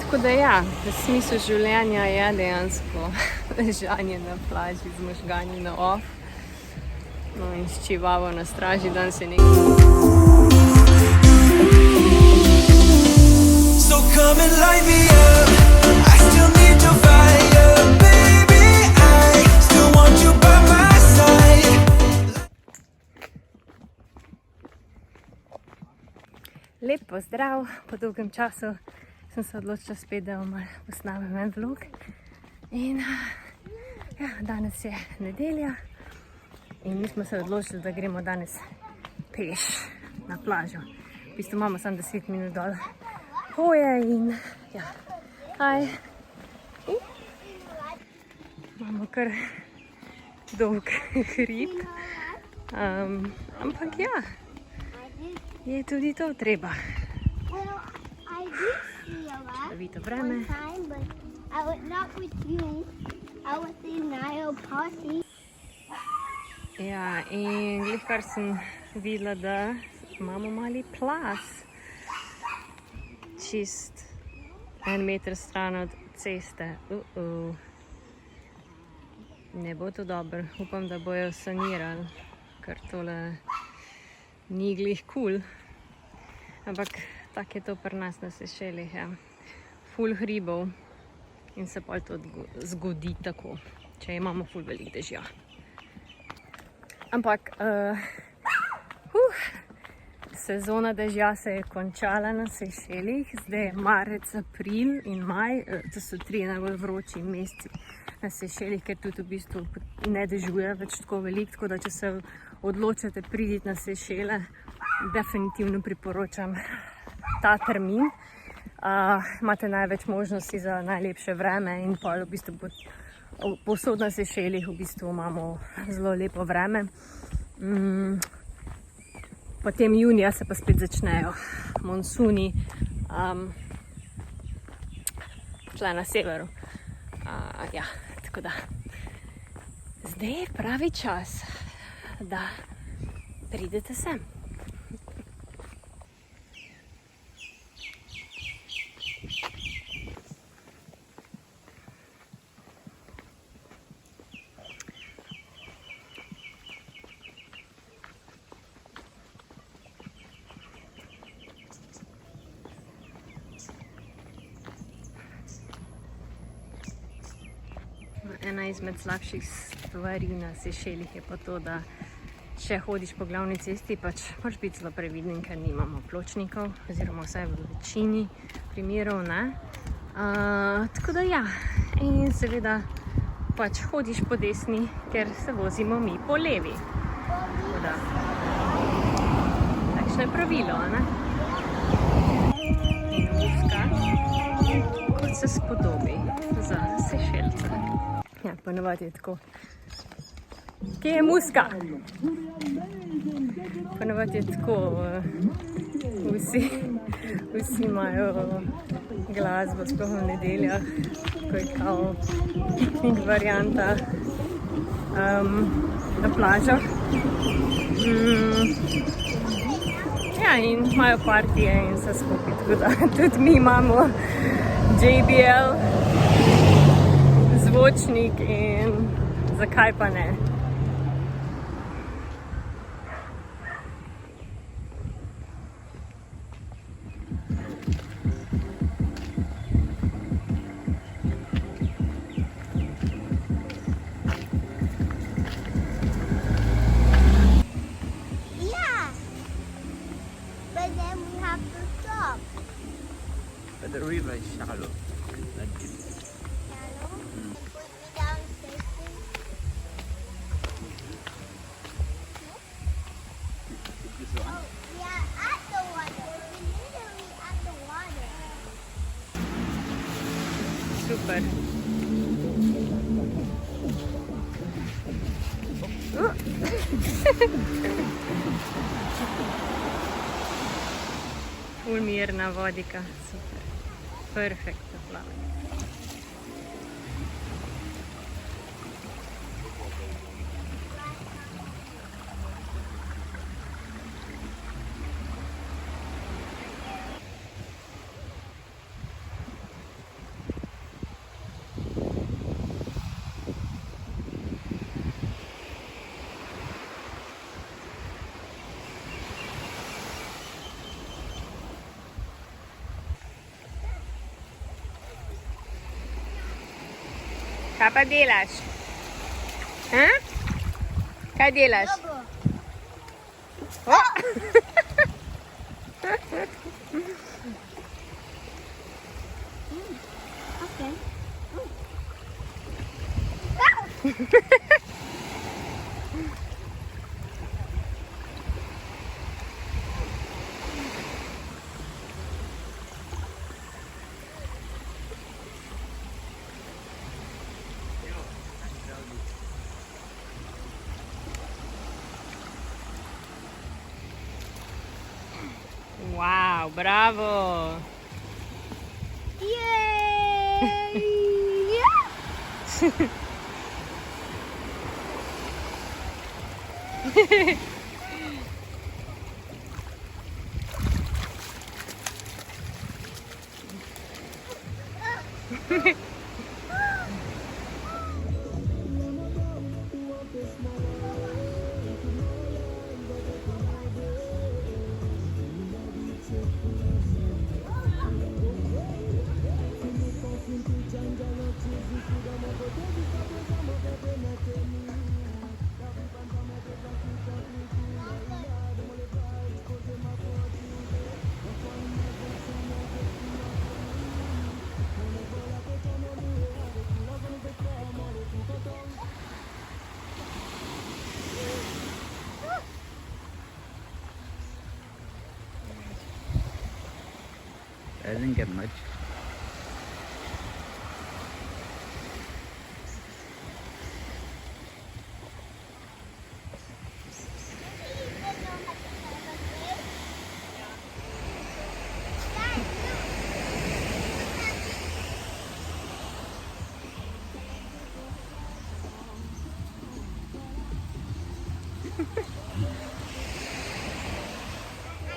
Tako da ja, smisel življenja je dejansko ležanje na plaži z možgani na off. No in s čivavo na straži, danes je nekaj. So come and light me up. I still need your fire, baby. I still want you by my side. Lep pozdrav, po dolgem času sem se odločila spet, da vam posnamem en vlog. In ja, danes je nedelja in mi smo se odločili, da gremo danes peš na plažo. V bistvu imamo samo 10 minut dol hoje in ja, imamo kar dolg hrib, ampak ja, je tudi to treba. Čudovito vreme. Ja, in glih kar sem videla, da imamo mali plas. Čist 1 meter stran od ceste. Ne bo to dobro. Upam, da bojo sanirali, ker tole ni glih kul. Ampak tak je to pri nas na Sešelih, ja. Ful hribov in se pol to zgodi tako, če imamo ful veliko dežja. Ampak sezona dežja se je končala na Sešelih, zdaj je marec, april in maj, to so 3 najbolj vroči meseci na Sešelih, ker tudi v bistvu ne dežuje več tako veliko, tako da če se odločate priditi na Sešele, definitivno priporočam ta termin. Imate največ možnosti za najlepše vreme in pol v bistvu povsod na Sešelih v bistvu imamo zelo lepo vreme. Potem junija se pa spet začnejo monsuni, tle na severu. Ja, tako da zdaj je pravi čas, da pridete sem. Ena izmed slabših stvari na Sešelih je pa to, da če hodiš po glavni cesti, pač moraš biti zelo previden, ker nimamo pločnikov, oziroma vsaj v večini primerov ne. Tako da ja, in seveda pač hodiš po desni, ker se vozimo mi po levi. Tako da, takšno je pravilo, ne? In muska, kot se spodobi za Sešelce. Ja, ponavadi je tako. Kje je muska? Ponavadi je tako. Vsi imajo glasbo, sploh v nedeljah, ko je kao piknik varianta na plažah. Ja, in imajo partije in vse skupaj, tako da tudi mi imamo JBL zvočnik in zakaj pa ne. Yeah, but then we have to stop. But the river is shallow. Not deep. Put me down safely. This one. Oh, we are at the water. We're literally at the water. Super. Ful mirna vodika, super. Perfektno plavanje. Kaj pa delaš? Ha? Kaj delaš? O! Okay. Wow, bravo! Yay! I didn't get much.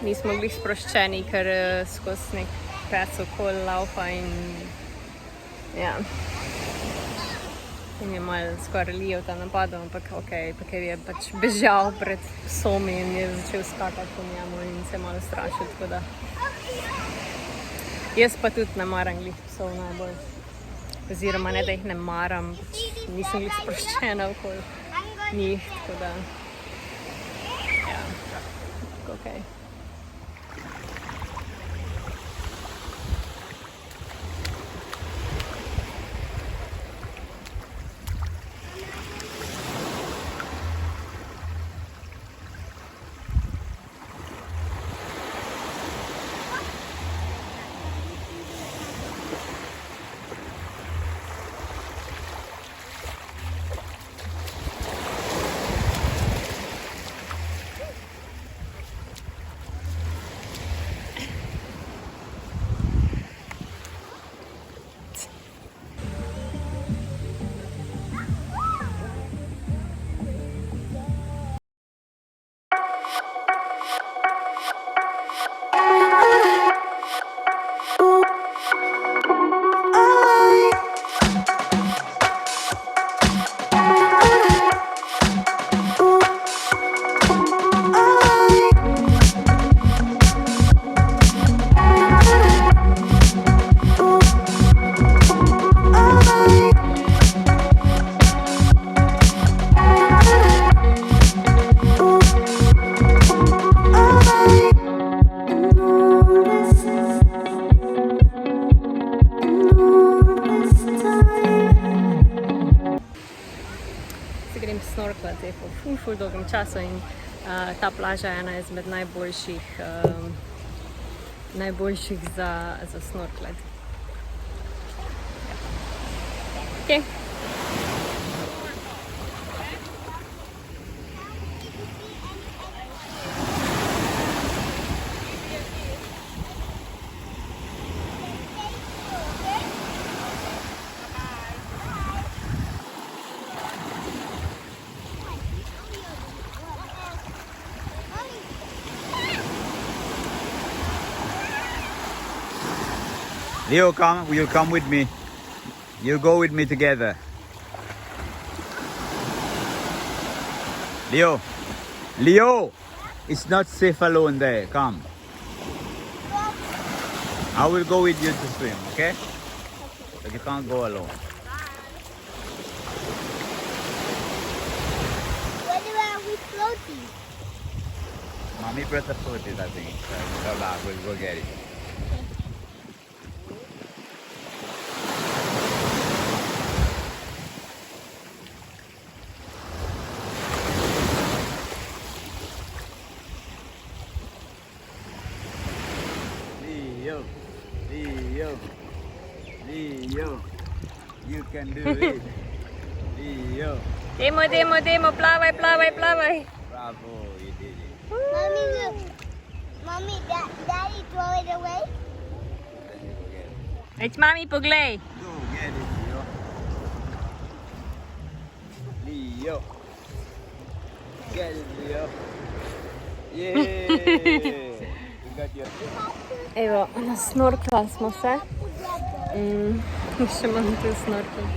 Nismo bili sproščeni, ker skozi nek pec okoli laufa in ja. In je malo skoraj Leo ta napadal, ampak okej, pa ker je pač bežal pred psomi in je začel skakati po njemu in se malo strašil, tako da. Jaz pa tudi ne maram glih psov najbolj. Oziroma ne, da jih ne maram, pač nisem glih sproščena okoli njih, tako da. Ja, okej. Grem snorklati po ful dolgem času in ta plaža je ena izmed najboljših za snorklati. Okay. Leo, come. You'll come with me. You'll go with me together. Leo. Leo! It's not safe alone there. Come. I will go with you to swim, okay? But you can't go alone. Mommy press the foot is, I think. So now we'll go get it. Leo, Leo, Leo, you can do it. Leo, Demo, plavaj. bravo, you did it. Mommy, look. Mommy, Daddy throw it away. Then you go get it. Veď mami, poglej. Go get it, Leo. Leo. Get it, Leo. Yeah. You got your... Evo, nasnorkla smo se. Še imam tu snorkel.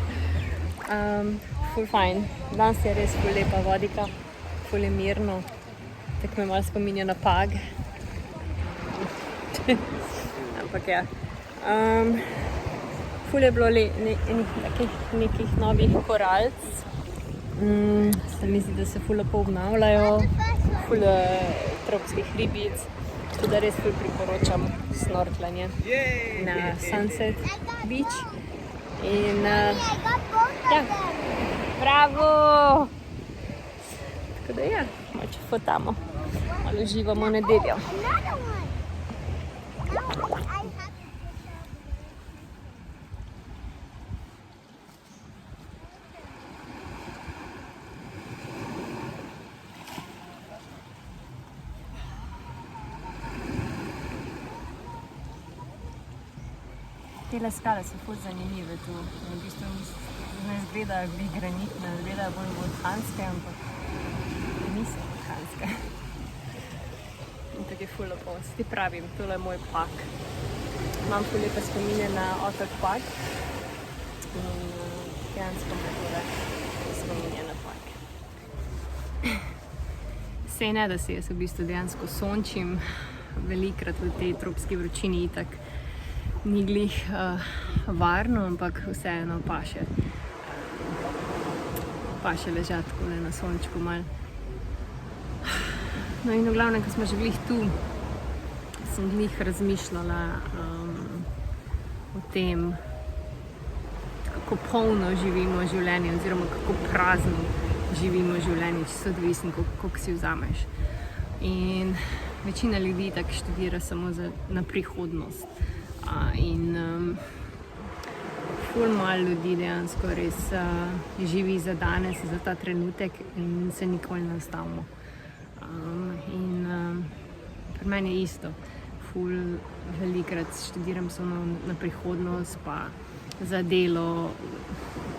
Ful fajn. Danes je res ful lepa vodika. Ful je mirno. Tako me malo spominja na Pag. Ampak ja. Ful je bilo nekih novih koralc. Se mi zdi, da se ful lepo obnavljajo. Ful tropskih ribic. Tako da res ful priporočam snorklanje na Sunset Beach. In I got both of ja, them. bravo! Tako da ja, malo če fotamo. Malo uživamo nedeljo. Another one. No, I have to. Tele skale so ful zanimive tu. V bistvu ne izgledajo bili granitne, izgledajo bolj vulkanske, ampak niso vulkanske. In tako je ful lepo. Se ti pravim, tole je moj Pag. Imam ful lepe spomine na otok Pag. In dejansko me tole spominja na Pag. Sej ne, da se jaz v bistvu dejansko sončim. Velikrat v tej tropski vročini itak ni glih varno, ampak vseeno paše ležati takole na sončku malo. No in v glavnem, ko smo že glih tu, sem glih razmišljala o tem, kako polno živimo življenje oziroma kako prazno živimo življenje, če se odvisno, koliko si vzameš. In večina ljudi tako študira samo na prihodnost. In ful malo ljudi dejansko res živi za danes, za ta trenutek in se nikoli ne ustavimo. Pri meni je isto. Ful velikrat študiram samo na prihodnost, pa za delo.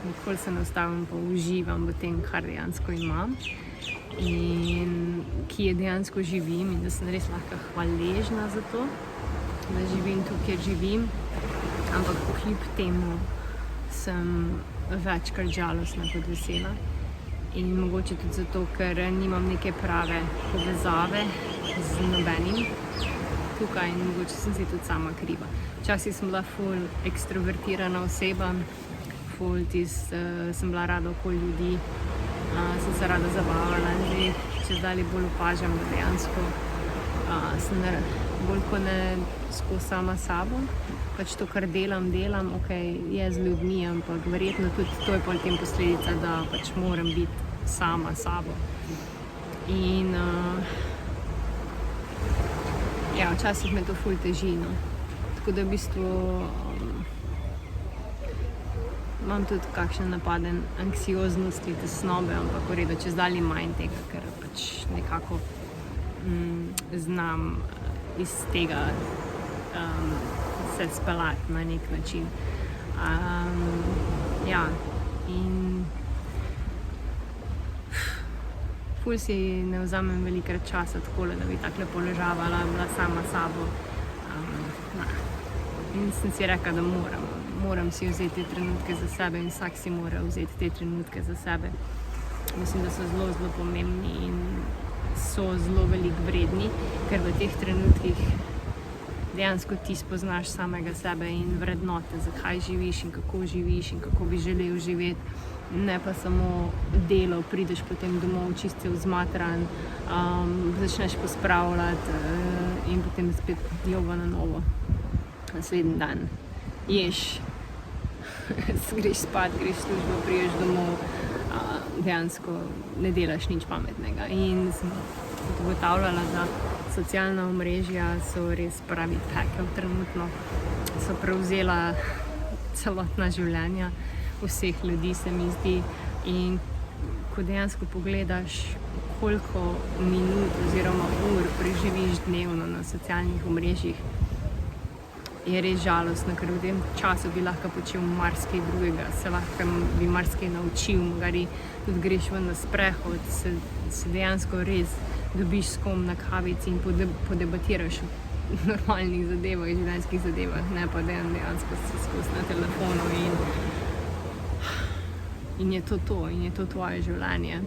Nikoli se ne ustavim, pa uživam v tem, kar dejansko imam. In ki je dejansko živim in da sem res lahko hvaležna za to, da živim tu, kjer živim, ampak kljub temu sem večkrat žalostna kot vesela. In mogoče tudi zato, ker nimam neke prave povezave z nobenim tukaj in mogoče sem si tudi sama kriva. Včasih sem bila ful ekstrovertirana oseba, ful sem bila rada okoli ljudi, sem se rada zabavala in zdaj, če zdaj bolj opažam, da dejansko sem bolj kot ne skozi sama sabo. Pač to, kar delam, ok, je z ljudmi, ampak verjetno tudi to je potem posledica, da pač moram biti sama sabo. In ja, včasih me to ful teži, no. Tako da v bistvu imam tudi kakšen napaden anksioznosti, tesnobe, ampak v redu, čez dalje manj tega, ker pač nekako znam iz tega se speljati na nek način. Ja, in ful si ne vzamem velikrat časa takole, da bi takole poležavala, bila sama sabo. In sem si rekla, da moram si vzeti te trenutke za sebe in vsak si mora vzeti te trenutke za sebe. Mislim, da so zelo, zelo pomembni in so zelo veliko vredni, ker v teh trenutkih dejansko ti spoznaš samega sebe in vrednote, zakaj živiš in kako bi želel živeti. ne pa samo delo, prideš potem domov čiste vzmatran, začneš pospravljati in potem spet jovo na novo. Naslednji dan ješ, greš spat, greš v službo, priješ domov, dejansko ne delaš nič pametnega. In sem ugotavljala, da socialna omrežja so res pravi pekel trenutno. So prevzela celotna življenja vseh ljudi, se mi zdi. In ko dejansko pogledaš, koliko minut oziroma ur preživiš dnevno na socialnih omrežjih, je res žalostno, ker v tem času bi lahko počel marsikaj drugega, se lahko bi marsikaj naučil, magari tudi greš ven na sprehod, se dejansko res dobiš s kom na kavici in podebatiraš o normalnih zadevah, življenjskih zadevah, ne pa dejansko si skozi na telefonu in je to, in je to tvoje življenje.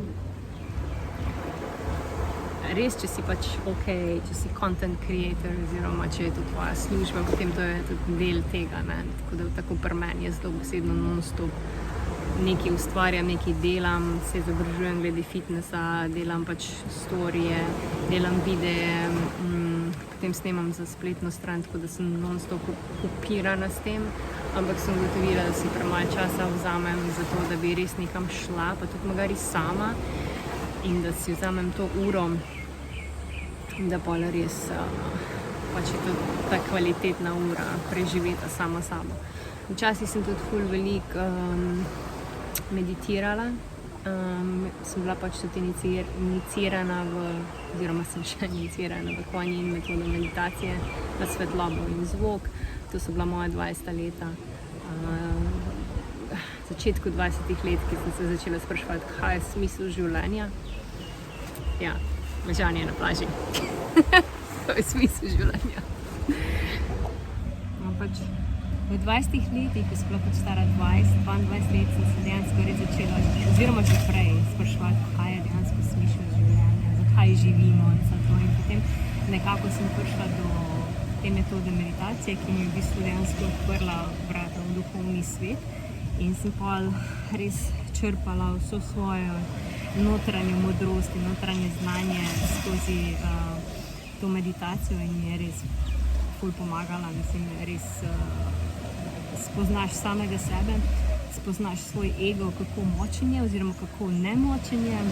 Res, če si pač če si content creator oziroma če je to tvoja služba, potem to je tudi del tega, ne? Tako pri meni je zelo besedno non-stop nekaj ustvarjam, nekaj delam, se izobražujem glede fitnessa, delam pač storije, delam videe, potem snemam za spletno stran, tako da sem non-stop okupirana s tem, ampak sem ugotovila, da si premalo časa vzamem za to, da bi res nekam šla, pa tudi magari sama, in da si vzamem to uro, da pol res pač je to ta kvalitetna ura preživeta sama sabo. Včasih sem tudi ful veliko meditirala, sem bila pač tudi inicirana oziroma sem še inicirana v Kuan Yin metodo meditacije na svetlobo in zvok. To so bila moja 20. leta. V začetku 20 let, ki sem se začela spraševati, kaj je smisel življenja. Ja, ležanje na plaži. To je smisel življenja. No, pač v 20 letih, ko sem bila pač stara 22 let, sem se dejansko res začela, oziroma že prej, spraševati, kaj je dejansko smisel življenja, zakaj živimo in vse to. In potem nekako sem prišla do te metode meditacije, ki mi je v bistvu dejansko odprla vrata v duhovni svet. In sem pa res črpala vso svojo notranjo modrost in notranje znanje skozi to meditacijo in mi je res ful pomagala. Mislim, res spoznaš samega sebe, spoznaš svoj ego, kako močen je oziroma kako nemočen je,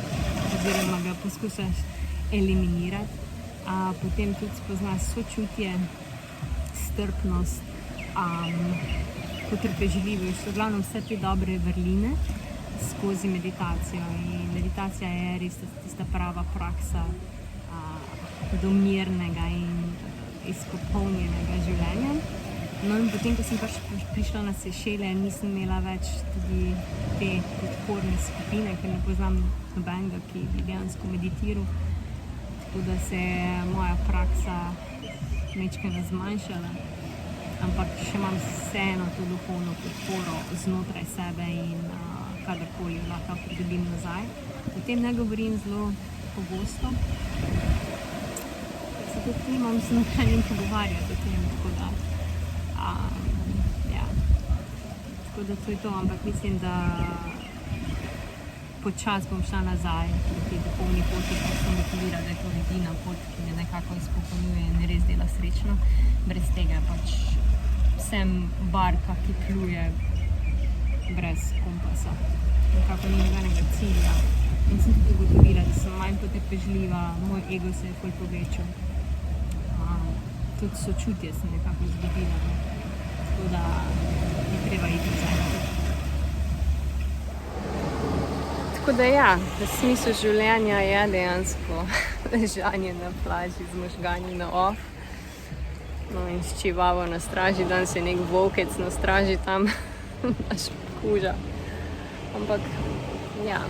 oziroma ga poskušaš eliminirati. Potem tudi spoznaš sočutje, strpnost, potrpežljivost, v glavnem vse te dobre vrline skozi meditacijo. In meditacija je res tista prava praksa do mirnega in izpopolnjenega življenja. No in potem, ko sem pač prišla na Sejšele, nisem imela več tudi te podporne skupine, ker ne poznam nobenega, ki bi dejansko meditiral. Tako da se je moja praksa majčkeno zmanjšala. Ampak še imam vseeno to duhovno podporo znotraj sebe in kadarkoli lahko pridobim nazaj. O tem ne govorim zelo pogosto. Se tudi imam se nobenim pogovarjati o tem, tako da to je to, ampak mislim, da počasi bom šla nazaj v tej duhovni poti, ker sem ugotovila, da je to edina pot, ki me nekako izpopolnjuje in res dela srečno. Brez tega pač sem barka, ki pluje brez kompasa. Nekako ni nobenega cilja. In sem tudi ugotovila, da sem manj potrpežljiva, moj ego se je ful povečal. Tudi sočutje sem nekako izgubila. Tako da je treba iti nazaj. Tako da ja, smisel življenja je dejansko ležanje na plaži z možgani na off. No in s čivavo na straži, danes je nek volkec na straži tam, naš kuža. Ampak, ja,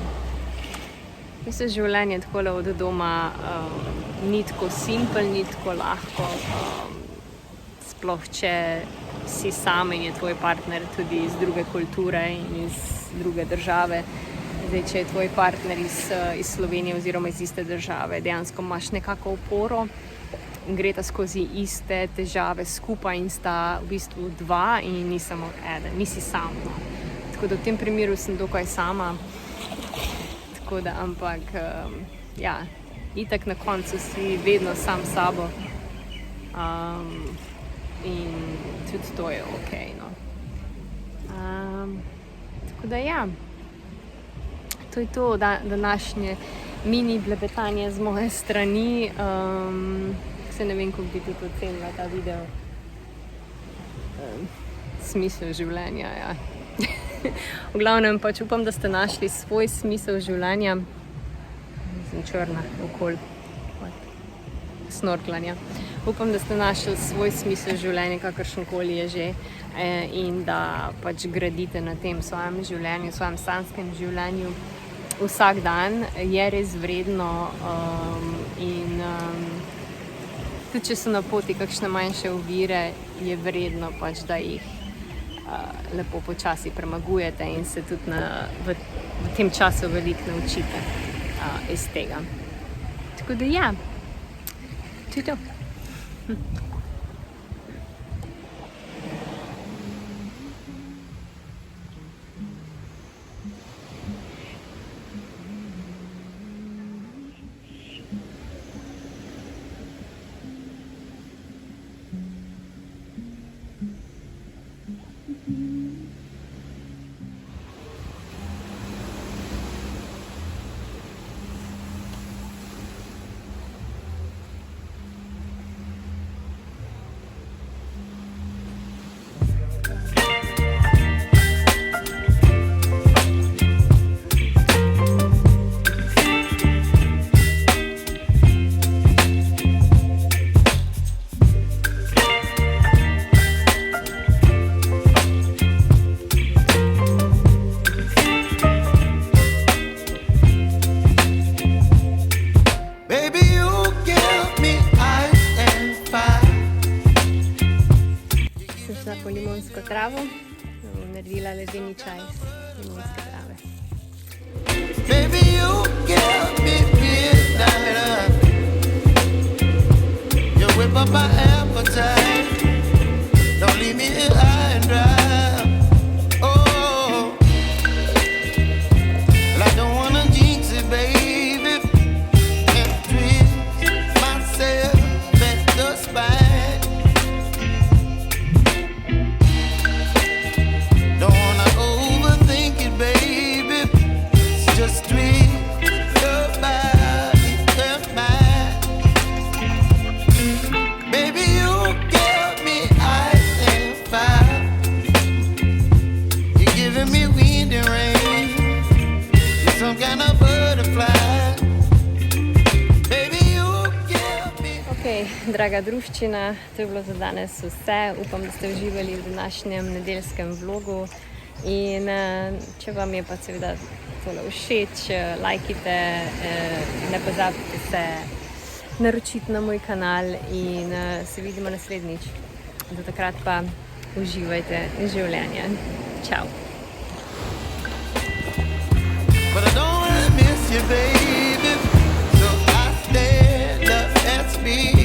mislim, življenje takole od doma ni tako simpel, ni tako lahko, sploh če si sam in je tvoj partner tudi iz druge kulture in iz druge države. Zdaj, če je tvoj partner iz Slovenije oziroma iz iste države, dejansko imaš nekako oporo, greta skozi iste težave skupaj in sta v bistvu dva in ni samo eden, nisi sam. Tako tako da v tem primeru sem dokaj sama. Tako da, ampak ja, itak na koncu si vedno sam s sabo. In tudi to je ok, no. Tako da ja, to je to današnje mini blebetanje z moje strani. Se ne vem, kako bi tudi ocenila ta video. Smisel življenja, ja. V glavnem pač upam, da ste našli svoj smisel življenja. Sem črna okoli snorklanja. Upam, da ste našli svoj smisel življenja, kakršenkoli je že, in da pač gradite na tem svojem življenju, svojem sanjskem življenju. Vsak dan je res vredno in tudi če so na poti kakšne manjše ovire, je vredno pač, da jih lepo počasi premagujete in se tudi v tem času veliko naučite iz tega. Tako da ja, to je to. Po limonsko travo, naredila ledeni čaj iz limonske trave. Baby, you give me midnight. You whip up my appetite. Don't leave me here high and dry. Oh, well, I don't wanna jinx it, baby. And twist myself at the spine. Draga druščina, to je bilo za danes vse. Upam, da ste uživali v današnjem nedeljskem vlogu. In če vam je pa seveda tole všeč, lajkite, ne pozabite se naročiti na moj kanal in se vidimo naslednjič. Do takrat pa uživajte življenje. Čau! But I don't wanna miss you, baby. So I stand up and speak.